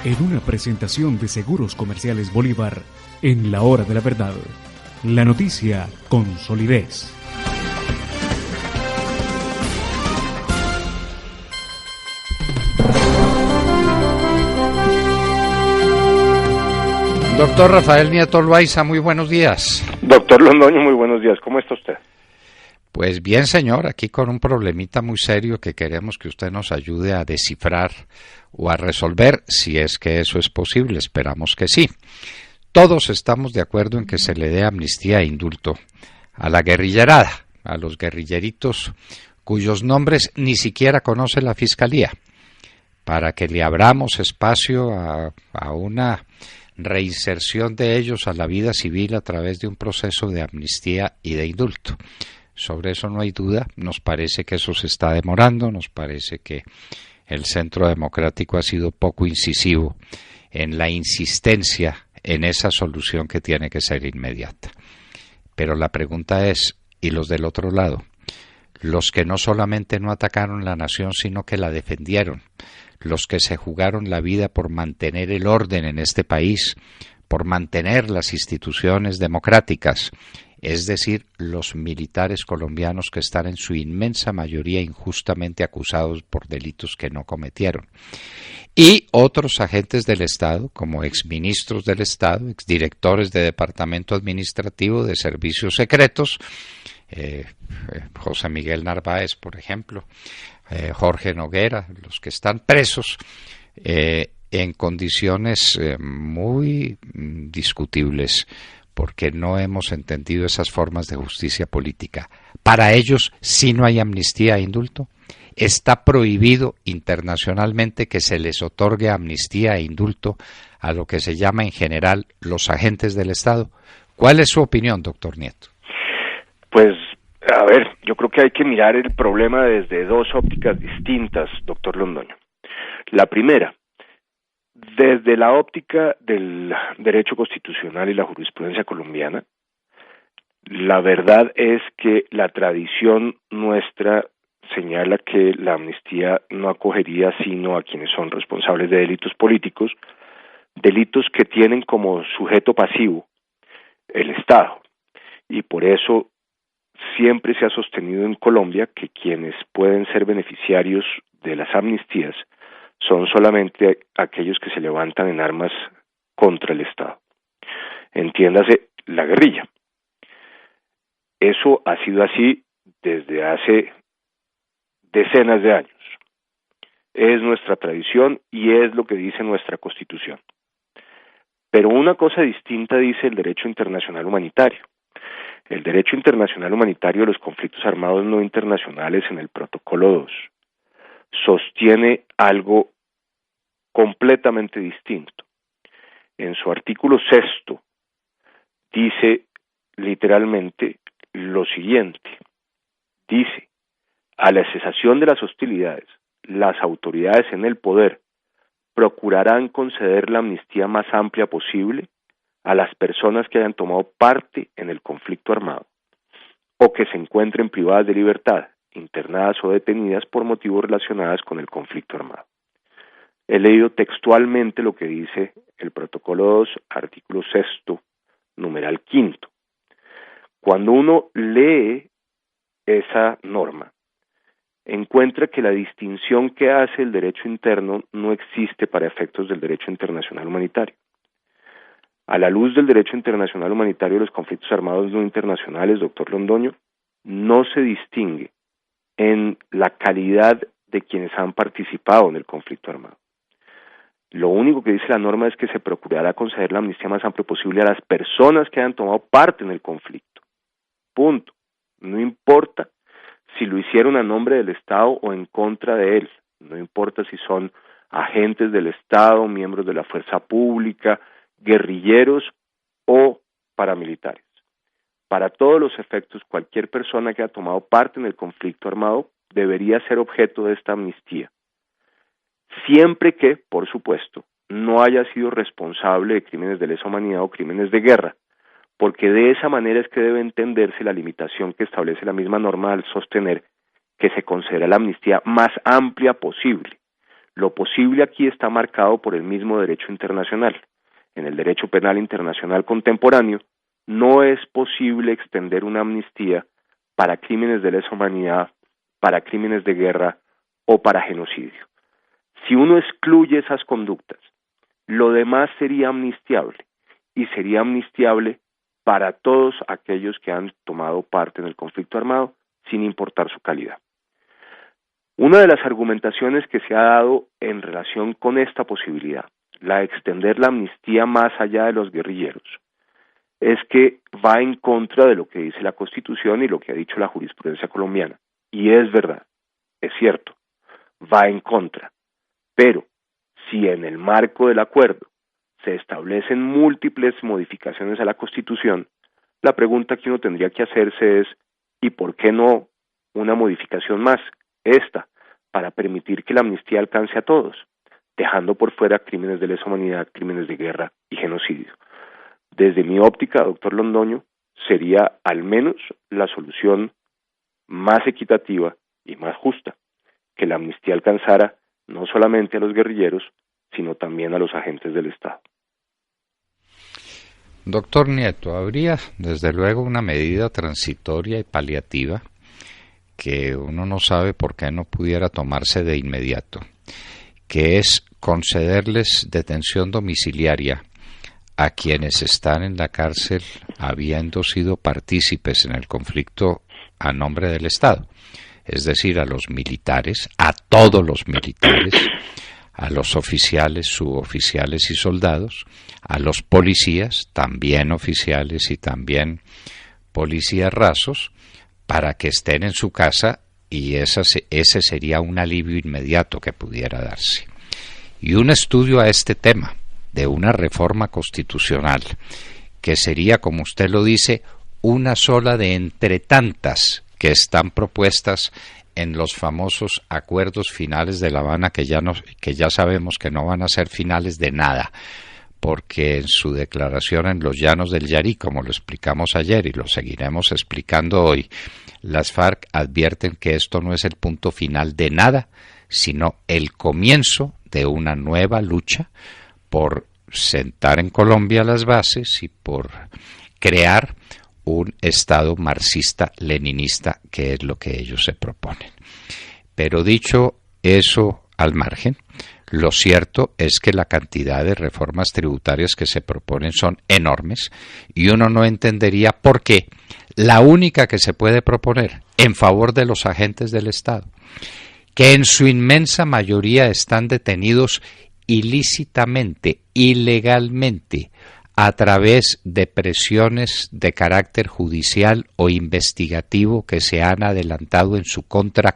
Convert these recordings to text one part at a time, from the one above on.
en una presentación de Seguros Comerciales Bolívar en la hora de la verdad. La noticia con solidez. Doctor Rafael Nieto Loaiza, muy buenos días. Doctor Londoño, muy buenos días. ¿Cómo está usted? Pues bien, señor, aquí con un problemita muy serio que queremos que usted nos ayude a descifrar o a resolver, si es que eso es posible. Esperamos que sí. Todos estamos de acuerdo en que se le dé amnistía e indulto a la guerrillerada, a los guerrilleritos cuyos nombres ni siquiera conoce la Fiscalía, para que le abramos espacio a una reinserción de ellos a la vida civil a través de un proceso de amnistía y de indulto. Sobre eso no hay duda, nos parece que eso se está demorando, nos parece que el Centro Democrático ha sido poco incisivo en la insistencia en esa solución que tiene que ser inmediata. Pero la pregunta es, ¿y los del otro lado? Los que no solamente no atacaron la nación, sino que la defendieron, los que se jugaron la vida por mantener el orden en este país, por mantener las instituciones democráticas, es decir, los militares colombianos que están en su inmensa mayoría injustamente acusados por delitos que no cometieron. Y otros agentes del Estado, como exministros del Estado, exdirectores de Departamento Administrativo de Servicios Secretos, José Miguel Narváez, por ejemplo, Jorge Noguera, los que están presos en condiciones muy discutibles, porque no hemos entendido esas formas de justicia política. Para ellos, si no hay amnistía e indulto, está prohibido internacionalmente que se les otorgue amnistía e indulto a lo que se llama en general los agentes del Estado. ¿Cuál es su opinión, doctor Nieto? Pues, a ver, yo creo que hay que mirar el problema desde dos ópticas distintas, doctor Londoño. La primera, desde la óptica del derecho constitucional y la jurisprudencia colombiana, la verdad es que la tradición nuestra señala que la amnistía no acogería sino a quienes son responsables de delitos políticos, delitos que tienen como sujeto pasivo el Estado. Y por eso siempre se ha sostenido en Colombia que quienes pueden ser beneficiarios de las amnistías son solamente aquellos que se levantan en armas contra el Estado. Entiéndase, la guerrilla. Eso ha sido así desde hace decenas de años. Es nuestra tradición y es lo que dice nuestra Constitución. Pero una cosa distinta dice el derecho internacional humanitario. El derecho internacional humanitario de los conflictos armados no internacionales en el protocolo 2 sostiene algo completamente distinto. En su artículo 6 dice literalmente lo siguiente. Dice, a la cesación de las hostilidades, las autoridades en el poder procurarán conceder la amnistía más amplia posible a las personas que hayan tomado parte en el conflicto armado o que se encuentren privadas de libertad, internadas o detenidas por motivos relacionados con el conflicto armado. He leído textualmente lo que dice el protocolo 2, artículo 6, numeral 5. Cuando uno lee esa norma, encuentra que la distinción que hace el derecho interno no existe para efectos del derecho internacional humanitario. A la luz del derecho internacional humanitario de los conflictos armados no internacionales, doctor Londoño, no se distingue en la calidad de quienes han participado en el conflicto armado. Lo único que dice la norma es que se procurará conceder la amnistía más amplia posible a las personas que hayan tomado parte en el conflicto. Punto. No importa si lo hicieron a nombre del Estado o en contra de él. No importa si son agentes del Estado, miembros de la fuerza pública, guerrilleros o paramilitares. Para todos los efectos, cualquier persona que haya tomado parte en el conflicto armado debería ser objeto de esta amnistía, siempre que, por supuesto, no haya sido responsable de crímenes de lesa humanidad o crímenes de guerra, porque de esa manera es que debe entenderse la limitación que establece la misma norma al sostener que se concederá la amnistía más amplia posible. Lo posible aquí está marcado por el mismo derecho internacional. En el derecho penal internacional contemporáneo no es posible extender una amnistía para crímenes de lesa humanidad, para crímenes de guerra o para genocidio. Si uno excluye esas conductas, lo demás sería amnistiable, y sería amnistiable para todos aquellos que han tomado parte en el conflicto armado, sin importar su calidad. Una de las argumentaciones que se ha dado en relación con esta posibilidad, la de extender la amnistía más allá de los guerrilleros, es que va en contra de lo que dice la Constitución y lo que ha dicho la jurisprudencia colombiana. Y es verdad, es cierto, va en contra. Pero si en el marco del acuerdo se establecen múltiples modificaciones a la Constitución, la pregunta que uno tendría que hacerse es, ¿y por qué no una modificación más? Esta, para permitir que la amnistía alcance a todos, dejando por fuera crímenes de lesa humanidad, crímenes de guerra y genocidio. Desde mi óptica, doctor Londoño, sería al menos la solución más equitativa y más justa, que la amnistía alcanzara no solamente a los guerrilleros, sino también a los agentes del Estado. Doctor Nieto, habría desde luego una medida transitoria y paliativa que uno no sabe por qué no pudiera tomarse de inmediato, que es concederles detención domiciliaria a quienes están en la cárcel habiendo sido partícipes en el conflicto a nombre del Estado, es decir, a los militares, a todos los militares, a los oficiales, suboficiales y soldados, a los policías, también oficiales y también policías rasos, para que estén en su casa, y ese sería un alivio inmediato que pudiera darse. Y un estudio a este tema de una reforma constitucional, que sería, como usted lo dice, una sola de entre tantas que están propuestas en los famosos acuerdos finales de La Habana, que ya sabemos que no van a ser finales de nada, porque en su declaración en los Llanos del Yarí, como lo explicamos ayer y lo seguiremos explicando hoy, las FARC advierten que esto no es el punto final de nada, sino el comienzo de una nueva lucha por sentar en Colombia las bases y por crear un Estado marxista-leninista, que es lo que ellos se proponen. Pero dicho eso al margen, lo cierto es que la cantidad de reformas tributarias que se proponen son enormes y uno no entendería por qué la única que se puede proponer en favor de los agentes del Estado, que en su inmensa mayoría están detenidos ilícitamente, ilegalmente, a través de presiones de carácter judicial o investigativo que se han adelantado en su contra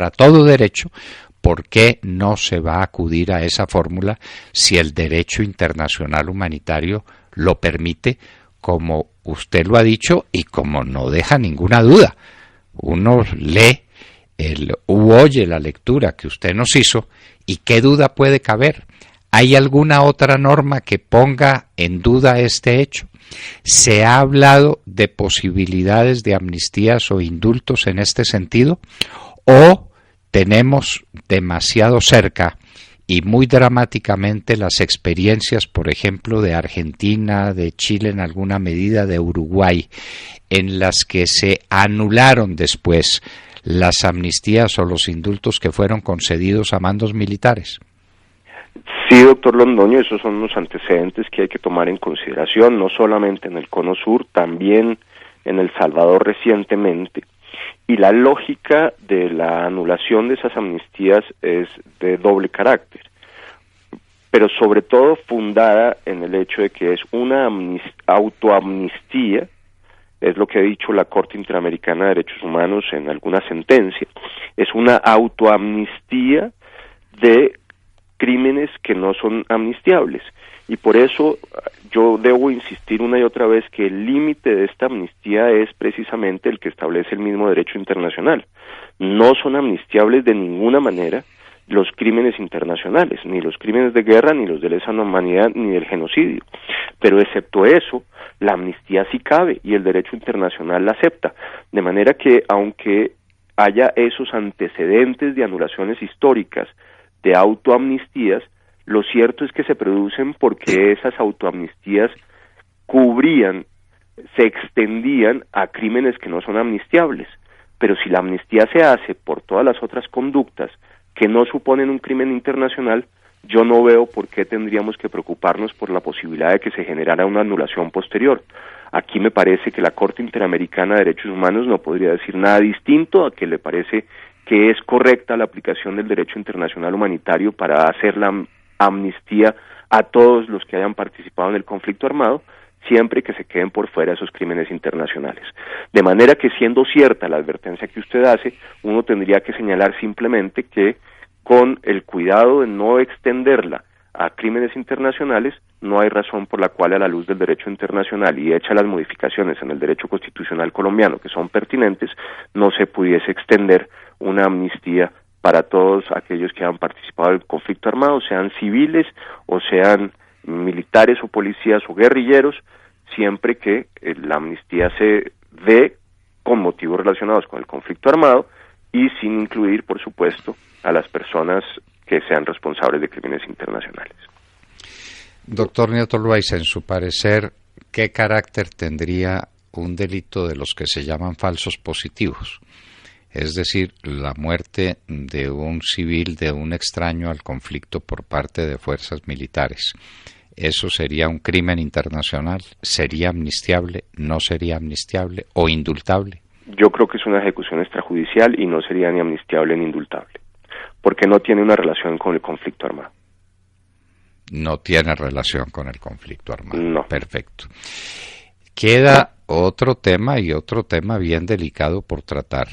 todo derecho, ¿por qué no se va a acudir a esa fórmula si el derecho internacional humanitario lo permite, como usted lo ha dicho y como no deja ninguna duda? Uno lee u oye la lectura que usted nos hizo y ¿qué duda puede caber? ¿Hay alguna otra norma que ponga en duda este hecho? ¿Se ha hablado de posibilidades de amnistías o indultos en este sentido? ¿O tenemos demasiado cerca y muy dramáticamente las experiencias, por ejemplo, de Argentina, de Chile en alguna medida, de Uruguay, en las que se anularon después las amnistías o los indultos que fueron concedidos a mandos militares? Sí, doctor Londoño, esos son unos antecedentes que hay que tomar en consideración, no solamente en el Cono Sur, también en El Salvador recientemente. Y la lógica de la anulación de esas amnistías es de doble carácter, pero sobre todo fundada en el hecho de que es una autoamnistía, es lo que ha dicho la Corte Interamericana de Derechos Humanos en alguna sentencia, es una autoamnistía de crímenes que no son amnistiables, y por eso yo debo insistir una y otra vez que el límite de esta amnistía es precisamente el que establece el mismo derecho internacional. No son amnistiables de ninguna manera los crímenes internacionales, ni los crímenes de guerra, ni los de lesa humanidad, ni del genocidio, pero excepto eso, la amnistía sí cabe y el derecho internacional la acepta, de manera que aunque haya esos antecedentes de anulaciones históricas de autoamnistías, lo cierto es que se producen porque esas autoamnistías cubrían, se extendían a crímenes que no son amnistiables. Pero si la amnistía se hace por todas las otras conductas que no suponen un crimen internacional, yo no veo por qué tendríamos que preocuparnos por la posibilidad de que se generara una anulación posterior. Aquí me parece que la Corte Interamericana de Derechos Humanos no podría decir nada distinto a que le parece que es correcta la aplicación del derecho internacional humanitario para hacer la amnistía a todos los que hayan participado en el conflicto armado, siempre que se queden por fuera esos crímenes internacionales. De manera que, siendo cierta la advertencia que usted hace, uno tendría que señalar simplemente que con el cuidado de no extenderla a crímenes internacionales, no hay razón por la cual, a la luz del derecho internacional y hechas las modificaciones en el derecho constitucional colombiano que son pertinentes, no se pudiese extender una amnistía para todos aquellos que han participado en el conflicto armado, sean civiles o sean militares o policías o guerrilleros, siempre que la amnistía se dé con motivos relacionados con el conflicto armado y sin incluir, por supuesto, a las personas que sean responsables de crímenes internacionales. Doctor Nieto Loaiza, en su parecer, ¿qué carácter tendría un delito de los que se llaman falsos positivos? Es decir, la muerte de un civil, de un extraño al conflicto por parte de fuerzas militares. ¿Eso sería un crimen internacional? ¿Sería amnistiable? ¿No sería amnistiable o indultable? Yo creo que es una ejecución extrajudicial y no sería ni amnistiable ni indultable, porque no tiene una relación con el conflicto armado. No tiene relación con el conflicto armado. No. Perfecto. Queda otro tema, y otro tema bien delicado por tratar,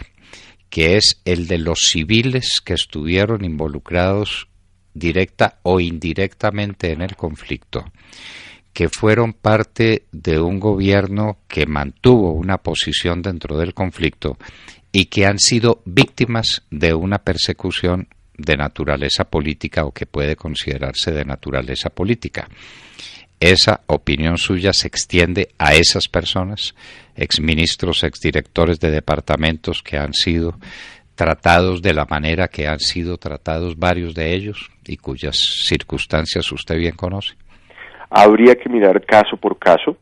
que es el de los civiles que estuvieron involucrados directa o indirectamente en el conflicto, que fueron parte de un gobierno que mantuvo una posición dentro del conflicto y que han sido víctimas de una persecución de naturaleza política o que puede considerarse de naturaleza política. ¿Esa opinión suya se extiende a esas personas, exministros, exdirectores de departamentos que han sido tratados de la manera que han sido tratados varios de ellos y cuyas circunstancias usted bien conoce? Habría que mirar caso por caso,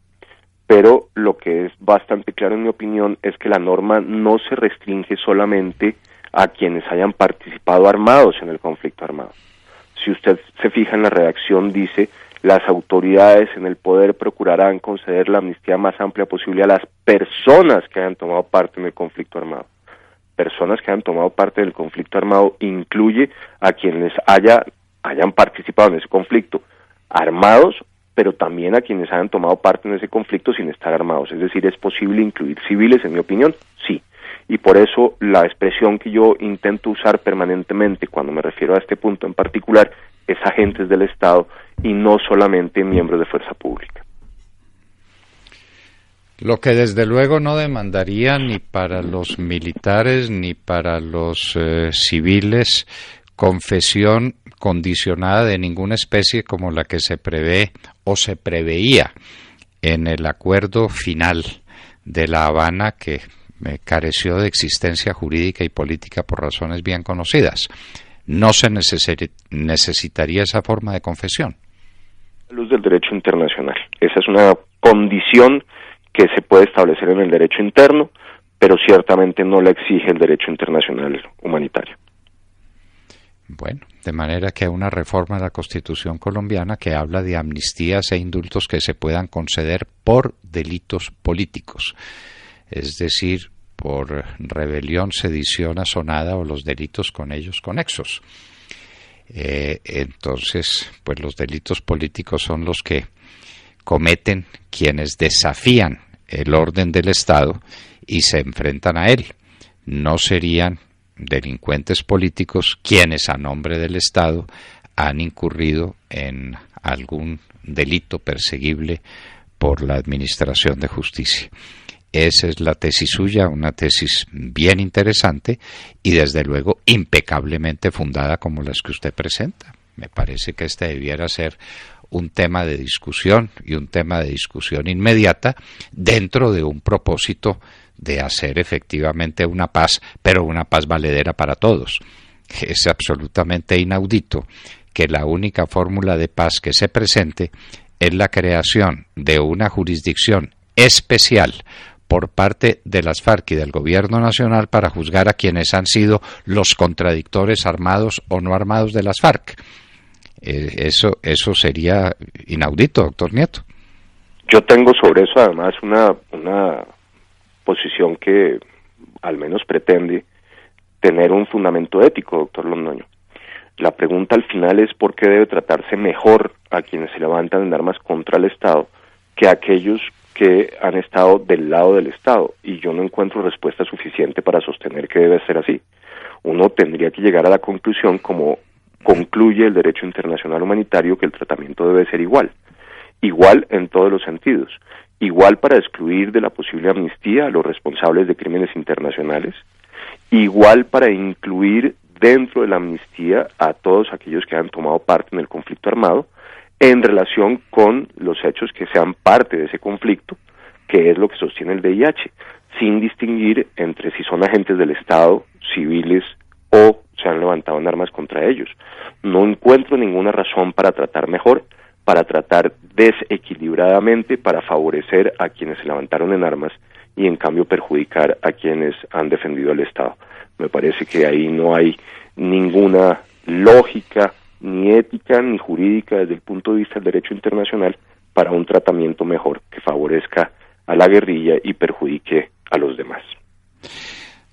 pero lo que es bastante claro en mi opinión es que la norma no se restringe solamente a quienes hayan participado armados en el conflicto armado. Si usted se fija en la redacción, dice: las autoridades en el poder procurarán conceder la amnistía más amplia posible a las personas que hayan tomado parte en el conflicto armado. Personas que hayan tomado parte del conflicto armado incluye a quienes hayan participado en ese conflicto armados, pero también a quienes hayan tomado parte en ese conflicto sin estar armados. Es decir, ¿es posible incluir civiles, en mi opinión? Sí. Y por eso la expresión que yo intento usar permanentemente cuando me refiero a este punto en particular es agentes del Estado y no solamente miembros de fuerza pública. Lo que desde luego no demandaría ni para los militares ni para los civiles confesión condicionada de ninguna especie como la que se prevé o se preveía en el acuerdo final de La Habana, que careció de existencia jurídica y política por razones bien conocidas. ¿No se necesitaría esa forma de confesión? A la luz del derecho internacional. Esa es una condición que se puede establecer en el derecho interno, pero ciertamente no la exige el derecho internacional humanitario. Bueno, de manera que hay una reforma de la Constitución colombiana que habla de amnistías e indultos que se puedan conceder por delitos políticos, es decir, por rebelión, sedición, asonada o los delitos con ellos conexos. Entonces, pues los delitos políticos son los que cometen quienes desafían el orden del Estado y se enfrentan a él. No serían delincuentes políticos quienes a nombre del Estado han incurrido en algún delito perseguible por la Administración de Justicia. Esa es la tesis suya, una tesis bien interesante y desde luego impecablemente fundada como las que usted presenta. Me parece que este debiera ser un tema de discusión y un tema de discusión inmediata dentro de un propósito de hacer efectivamente una paz, pero una paz valedera para todos. es absolutamente inaudito que la única fórmula de paz que se presente es la creación de una jurisdicción especial por parte de las FARC y del Gobierno Nacional para juzgar a quienes han sido los contradictores armados o no armados de las FARC. Eso sería inaudito, doctor Nieto. Yo tengo sobre eso además una posición que al menos pretende tener un fundamento ético, doctor Londoño. La pregunta al final es por qué debe tratarse mejor a quienes se levantan en armas contra el Estado que a aquellos que han estado del lado del Estado, y yo no encuentro respuesta suficiente para sostener que debe ser así. Uno tendría que llegar a la conclusión, como concluye el derecho internacional humanitario, que el tratamiento debe ser igual en todos los sentidos, igual para excluir de la posible amnistía a los responsables de crímenes internacionales, igual para incluir dentro de la amnistía a todos aquellos que han tomado parte en el conflicto armado, en relación con los hechos que sean parte de ese conflicto, que es lo que sostiene el VIH, sin distinguir entre si son agentes del Estado, civiles o se han levantado en armas contra ellos. No encuentro ninguna razón para tratar mejor, para tratar desequilibradamente, para favorecer a quienes se levantaron en armas y en cambio perjudicar a quienes han defendido al Estado. Me parece que ahí no hay ninguna lógica, ni ética, ni jurídica desde el punto de vista del derecho internacional para un tratamiento mejor que favorezca a la guerrilla y perjudique a los demás.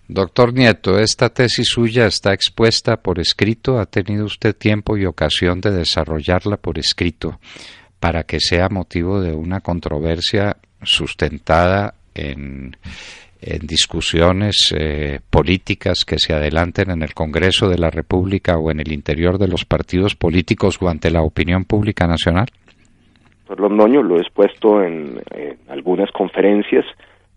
Doctor Nieto, esta tesis suya está expuesta por escrito. ¿Ha tenido usted tiempo y ocasión de desarrollarla por escrito para que sea motivo de una controversia sustentada en discusiones políticas que se adelanten en el Congreso de la República o en el interior de los partidos políticos o ante la opinión pública nacional? Por Londoño, lo he expuesto en algunas conferencias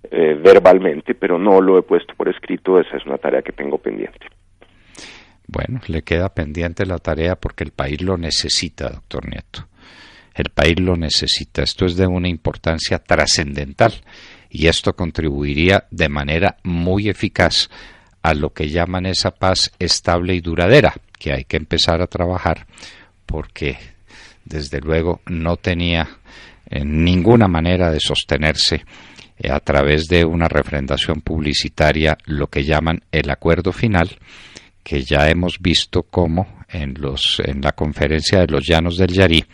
verbalmente, pero no lo he puesto por escrito. Esa es una tarea que tengo pendiente. Bueno, le queda pendiente la tarea porque el país lo necesita, doctor Nieto. El país lo necesita. Esto es de una importancia trascendental. Y esto contribuiría de manera muy eficaz a lo que llaman esa paz estable y duradera, que hay que empezar a trabajar porque desde luego no tenía ninguna manera de sostenerse a través de una refrendación publicitaria, lo que llaman el acuerdo final, que ya hemos visto cómo en la conferencia de los Llanos del Yarí,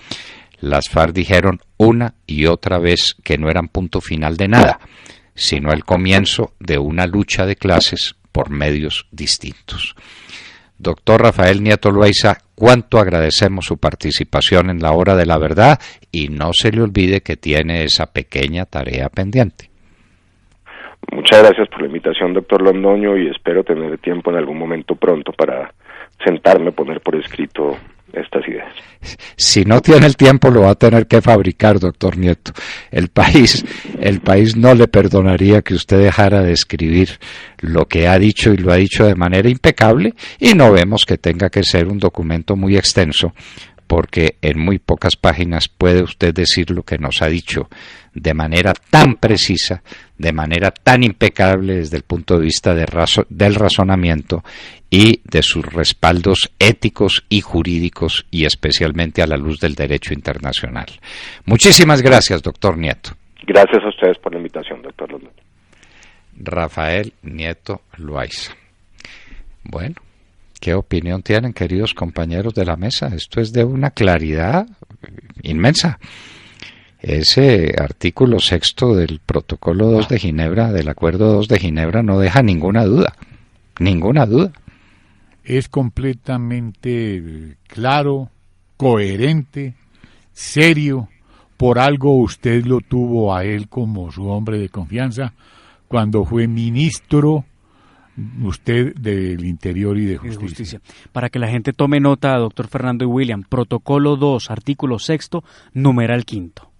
las FARC dijeron una y otra vez que no eran punto final de nada, sino el comienzo de una lucha de clases por medios distintos. Doctor Rafael Nieto Loaiza, cuánto agradecemos su participación en la Hora de la Verdad y no se le olvide que tiene esa pequeña tarea pendiente. Muchas gracias por la invitación, doctor Londoño, y espero tener tiempo en algún momento pronto para sentarme a poner por escrito estas ideas. Si no tiene el tiempo, lo va a tener que fabricar, doctor Nieto. El país no le perdonaría que usted dejara de escribir lo que ha dicho, y lo ha dicho de manera impecable, y no vemos que tenga que ser un documento muy extenso, porque en muy pocas páginas puede usted decir lo que nos ha dicho de manera tan precisa, de manera tan impecable desde el punto de vista del razonamiento y de sus respaldos éticos y jurídicos, y especialmente a la luz del derecho internacional. Muchísimas gracias, doctor Nieto. Gracias a ustedes por la invitación, doctor Londoño. Rafael Nieto Loaiza. Bueno, ¿qué opinión tienen, queridos compañeros de la mesa? Esto es de una claridad inmensa. Ese artículo 6 del Protocolo 2 de Ginebra, del Acuerdo 2 de Ginebra, no deja ninguna duda. Ninguna duda. Es completamente claro, coherente, serio. Por algo usted lo tuvo a él como su hombre de confianza cuando fue ministro usted del Interior y de Justicia. Para que la gente tome nota, doctor Fernando y William, Protocolo 2, artículo 6, numeral 5.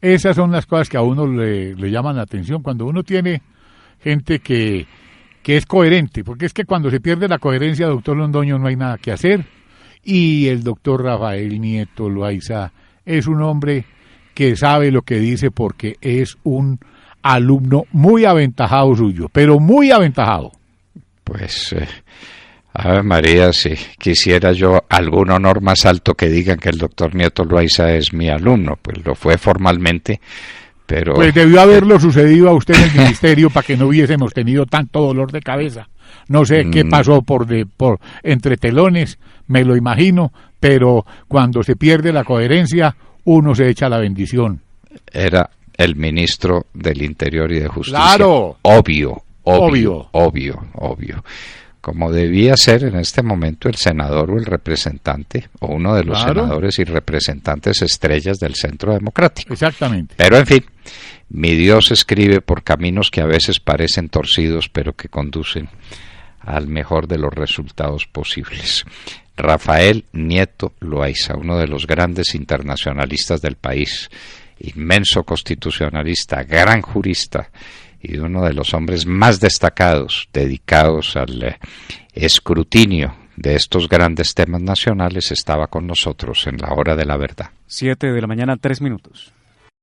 Esas son las cosas que a uno le llaman la atención cuando uno tiene gente que es coherente, porque es que cuando se pierde la coherencia, doctor Londoño, no hay nada que hacer, y el doctor Rafael Nieto Loaiza es un hombre que sabe lo que dice porque es un alumno muy aventajado suyo, pero muy aventajado. Pues Ave María, si quisiera yo algún honor más alto que digan que el doctor Nieto Loaiza es mi alumno, pues lo fue formalmente, pero... Pues debió haberlo sucedido a usted en el ministerio para que no hubiésemos tenido tanto dolor de cabeza. No sé qué pasó por entre telones, me lo imagino, pero cuando se pierde la coherencia, uno se echa la bendición. Era el ministro del Interior y de Justicia. ¡Claro! Obvio. Como debía ser en este momento el senador o el representante, o uno de los senadores y representantes estrellas del Centro Democrático. Exactamente. Pero en fin, mi Dios escribe por caminos que a veces parecen torcidos, pero que conducen al mejor de los resultados posibles. Rafael Nieto Loaiza, uno de los grandes internacionalistas del país, inmenso constitucionalista, gran jurista, y uno de los hombres más destacados, dedicados al escrutinio de estos grandes temas nacionales, estaba con nosotros en la hora de la verdad. 7 de la mañana, 3 minutos.